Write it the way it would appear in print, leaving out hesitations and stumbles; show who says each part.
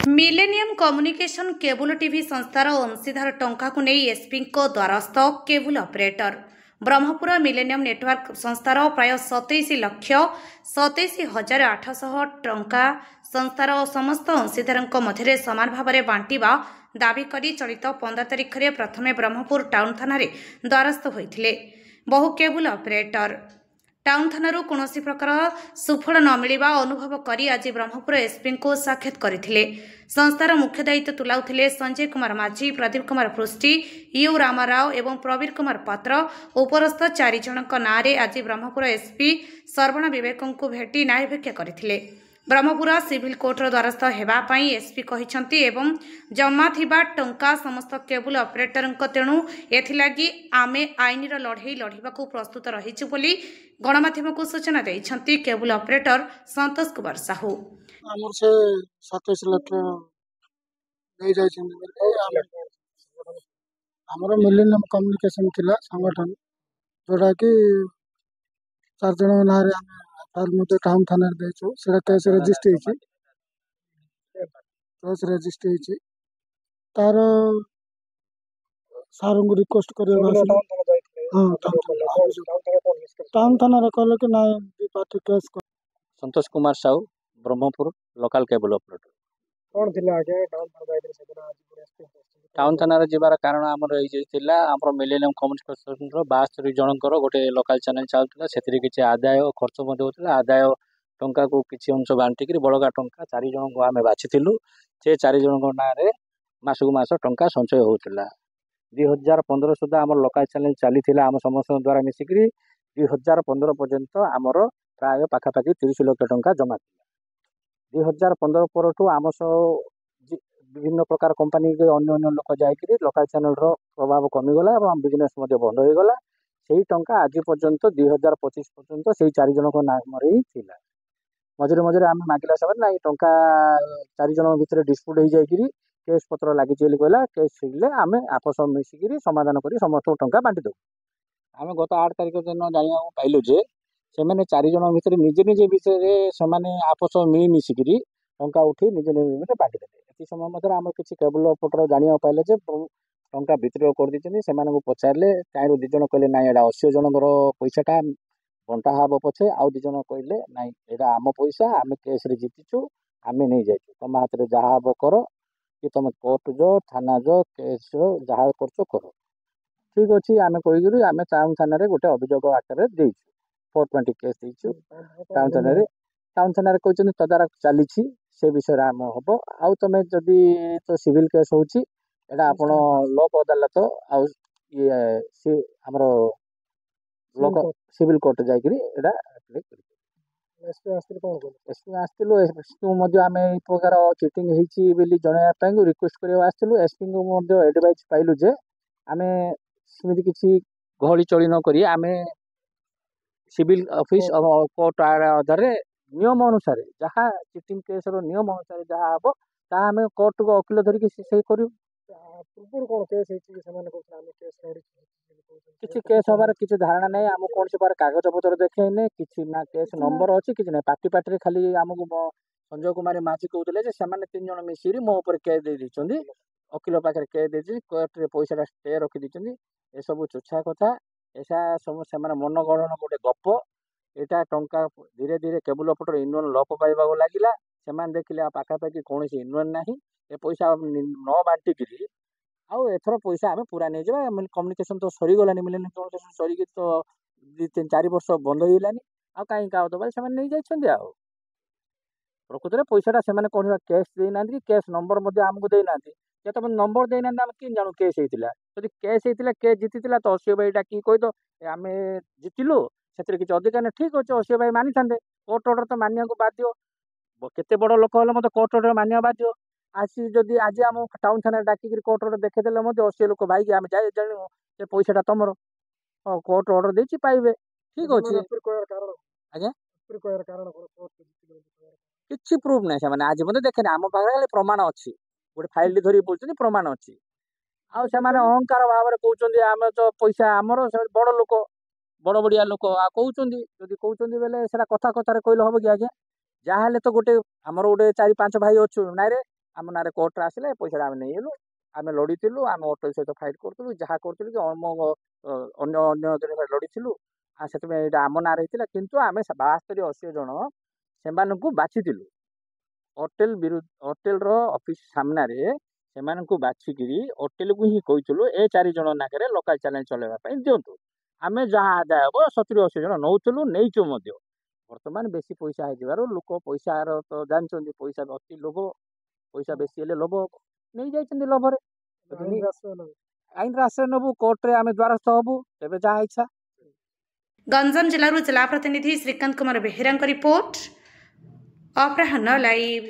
Speaker 1: Millennium communication cable TV संस्थार अंशीदार टंका को नहीं एसपी द्वारस्थ cable operator Berhampur millennium network संस्थार प्राय 27,27,800 टंका संस्थार समस्त अंशीदार मध्य समान भाव में बांटा दाबी कर चलित 15 तारिख में प्रथमे ब्रह्मपुर टाउन थाना द्वारस्थ होते बहु केबुल ऑपरेटर टाउन थाना कौन प्रकार सुफल न मिलवा अनुभव कर आज ब्रह्मपुर एसपी को साक्षात करते संस्थार मुख्य दायित्व तुलाउथिले संजय कुमार माझी, प्रदीप कुमार पृष्टि, यू रामाराव एवं प्रवीर कुमार पात्र उपरस्थ 4 जनक नारे आज ब्रह्मपुर एसपी सर्वण विवेक को भेटी न्यायभिक्षा करथिले। ब्रह्मपुर सिविल कोर्टर द्वारस्थ हेबापाई एसपी कहिसंती एवं जमा थिबा टंका समस्त केबुल ऑपरेटर तेणु एथिलागी आमे आईनर लड़ाई लड़िबाकू प्रस्तुत रहिछु बोली गणमाध्यम को सूचना दैछंती केबुल ऑपरेटर संतोष कुमार साहू।
Speaker 2: आमर से 27 लाख नहीं जाए आमर मिलेनियम कम्युनिकेशन थिला संगठन जोड़ा कि 4 जन ना रे टाउन थाना देछु सेटा केस रजिस्टर होची तार सार को रिक्वेस्ट करबा हां टाउन थाना रे कहले कि ना party case
Speaker 3: Santosh Kumar Sahu Berhampur local cable operator
Speaker 2: कौन थिला आगे टाउन थाना
Speaker 3: टाउन थाना रे जिबार कारण हमर एई थिला हमर मिलेनियम कम्युनिकेशन रो 72 जनकर गोटे लोकल चैनल चलतला सेतरी किछि आदाय खर्च मध्ये होतला आदाय टंका को किछि अंश बांटी कि बड़का टंका 4 जन को आमे बाछिथिलु से 4 जन को ना रे मासु मास टंका संचय होतला 2015 सुधा हमर लोकल चैनल चलीथिला हम समस्त द्वारा मिसिकरी 2015 पर्यंत हमर प्राय पाखा पाखी 30 लाख टंका जमा थिला 2015 परठू आम विभिन्न प्रकार कंपनी के अन्य लोक जाइए लोकल चैनल प्रभाव कमीगला और बिजनेस बंद हो गला से टंका आज पर्यंत 2025 पर्यंत से 4 जन नाम ही थिला मझे मझे आम मागिला समय ना टंका 4 जन भितर डिस्प्यूट हो जाए केस पत्र लगी कहला केस छिड़े आम आपस मिसिकी समाधान कर समस्त टंका बांटी दो आम गत 8 तारिख दिन जाना पाइलु जे से 4 जन भितर निजे निजे विषय से आपस मिली मिसिकी टंका उठी निजे निजे बांटी देते ये समय मध्य आम किसी केबल ऑपरेटर जाना पाइले जे टंका विद्रोह कर दी से पचारे कहीं 2 जन कहले ना यहाँ 80 जनकर पैसाटा बंटा हम पछे आउ 2 जन कहले ना यहाँ आम पैसा आम केस जीतिचु आम नहीं जाइए तुम हाथ में जहाँ हम कर कि तुम कोर्ट जो थाना जो केस जहाँ कर ठीक अच्छे आम कहीकि आम टाउन थाना गोटे अभियोग आकार दे 420 केस देचु टाउन थाना कहते तदारख चली से विषय आम हम आउ तुम जदि तो सिविल केस होची एटा आपण लोक अदालत आउ ये हमर लोक सिविल कोर्ट जाइकरी एटा अप्लाई करी एसपी आस्तिलु एसपी मध्य आम ए प्रकार चिटिंग होईची बेली जणाया पाई रिक्वेस्ट करबा आस्तिलु एसपी को मध्य एडवाइस पाइलु जे आमे समिति किछि गहली चली न करी आमे सिविल ऑफिस कोर्ट आधार नियम अनुसार जहाँ चिटिंग केस नियम अनुसार जहाँ हम ता आम कोर्ट को वकिल धरिकी से करूँ किसी केस हबार किसी धारणा नहीं आम कौन से कागज पत्र देखेने किसी ना केस नंबर अच्छी किसी ना पार्टी पार्टी खाली आमको संजय कुमार माझी कहते से 3 जन मिसिरी मो ऊपर केस दे वकिल पाखे केस दे कोर्टे पैसा स्टे रखी ए सब चुछा कथा ऐसा सब से मन गणन गोटे गप यहाँ टंका धीरे धीरे केबल ऑपरेटर यूनियन लोप पाइबा लगिला से देखिले पाखापाखि कौन यूनियन ना ए पैसा न बांटिकी आउ एथर पैसा आम पूरा नहीं जावा कम्युनिकेशन तो सरीगलानी मिलेनियम कम्युनिकेशन सरीकी तो 2-4 वर्ष बंद होगलानी आउ कहीं क्या दबा से नहीं जाइए प्रकृत में पैसाटा से कौन केस देना कि केस नंबर आमको देना तुम नंबर देना आम कि जानू केस होता जब केस होता केस जीति तो 80 भाई डाक कही तो आम जीतिलु से किसी अधिकार नहीं ठीक अच्छे 80 भाई मानी था कोर्ट ऑर्डर तो मानिया को बाध्य केते बड़ लोक हेल्ले मतलब कोर्ट ऑर्डर मानिया बाध्य आसी जदि आज आम टाउन थाना डाकिक कोर्ट ऑर्डर देखेदेले 80 लोक भाई आम जाए जानू से पैसाटा तुम कोर्ट ऑर्डर देछि पाइबे ठीक अच्छे आज्ञा किसी प्रूफ ना से आज मतलब देखे आम पाखे प्रमाण अच्छी गोटे फाइल धरी बोलते प्रमाण अच्छी आउ से अहंकार भाव में कहते आम तो पैसा आमर बड़ लोक बड़ बड़िया लोक कहते जदि कहते बेले से कथा कथार कहले हम कि आज्ञा जहाँ तो गोटे आमर गोटे 4-5 भाई अच्छु ना रे आम ना कोर्ट आसिले पैसा आम नहीं आम लड़ीलु आम होटेल सहित फाइट करूँ जहाँ करूँ कि अन्य लड़ीलु से आम ना किंतु आम 72-80 जन से बाछिलु होटेल होटेल ऑफिस सामना से बाछिकी होटेल को ही कहूँ ए 4 जन नागे लोकल चैनल चलैया दिंतु आम जहाँ आदाय हम 70-80 जन नौलु नहींचु बर्तमान बेसी पैसा हो लोक पैसा तो जानते पैसा अति लोभ पैसा बेसी हेले लोभ नहीं जाइए लोभर आईन आश्रय नबू कोर्टे आम द्वारस्थ हबू तेज जहाँ इच्छा।
Speaker 1: गंजाम जिलूर जिला प्रतिनिधि श्रीकांत कुमार बेहेरा रिपोर्ट अपराह्न लाइव।